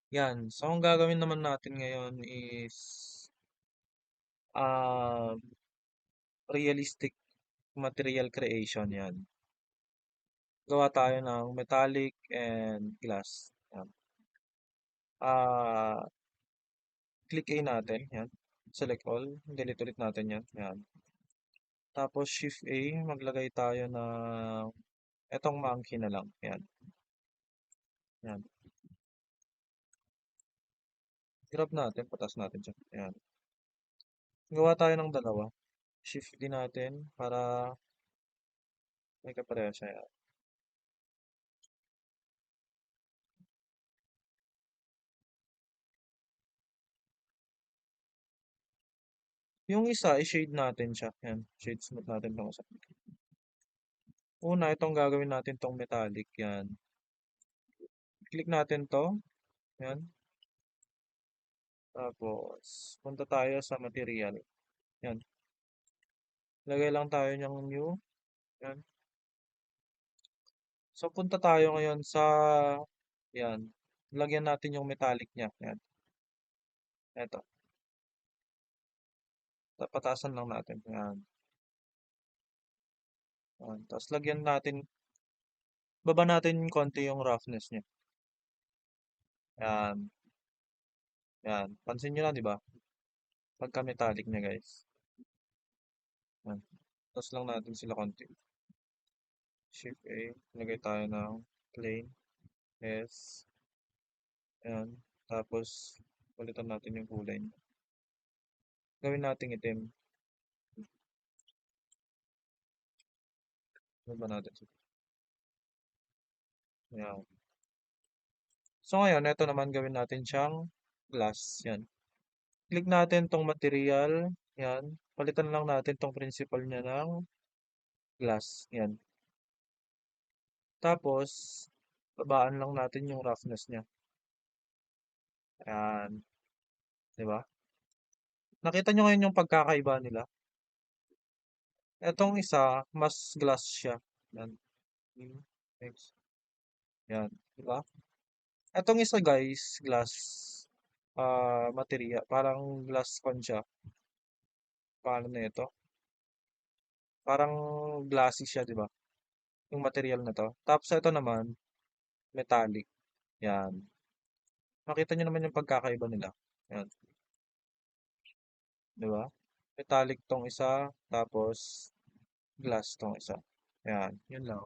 Yan. So, ang gagawin naman natin ngayon is ah, realistic material creation yan. Gawa tayo ng metallic and glass. Yan. Ah, click A natin. Yan. Select all. Delete ulit natin yan. Yan. Tapos shift A, maglagay tayo ng etong monkey na lang. Yan. Yan. Grab natin, patas natin siya. Yan. Gawa tayo ng dalawa. Shift D natin para may kapareha siya. Yan. Yung isa, i-shade natin siya. Yan. Shade smooth natin tong isa. Una, itong gagawin natin tong metallic. Yan. Click natin to. Yan. Tapos, punta tayo sa material. Yan. Lagay lang tayo ng new. Yan. So, punta tayo ngayon sa, yan. Lagyan natin yung metallic niya. Yan. Eto. Patasan lang natin. Yan. Yan. Tapos, lagyan natin, baba natin konti yung roughness niya. Yan. Yan. Pansin nyo na, di ba? Pagka metallic niya, guys. Yan. Tapos lang natin sila konti. Shift A. Lagay tayo ng plain. S. Yan. Tapos, palitan natin yung kulay niya. Gawin natin itim. Baba natin siya. Yan. So, ngayon, ito naman gawin natin siyang glass. Yan. Click natin tong material. Yan. Palitan lang natin tong principal niya ng glass. Yan. Tapos, babaan lang natin yung roughness niya. Yan. Di ba? Nakita nyo ngayon yung pagkakaiba nila. Etong isa, mas glass siya. Yan. Thanks. Yan. Di ba? Etong isa guys, glass material. Parang glass con siya. Paano na ito? Parang glassy siya, di ba? Yung material na to. Tapos ito naman, metallic. Yan. Makita nyo naman yung pagkakaiba nila. Yan. Di ba? Metallic tong isa, tapos glass tong isa. Yan. Yun lang.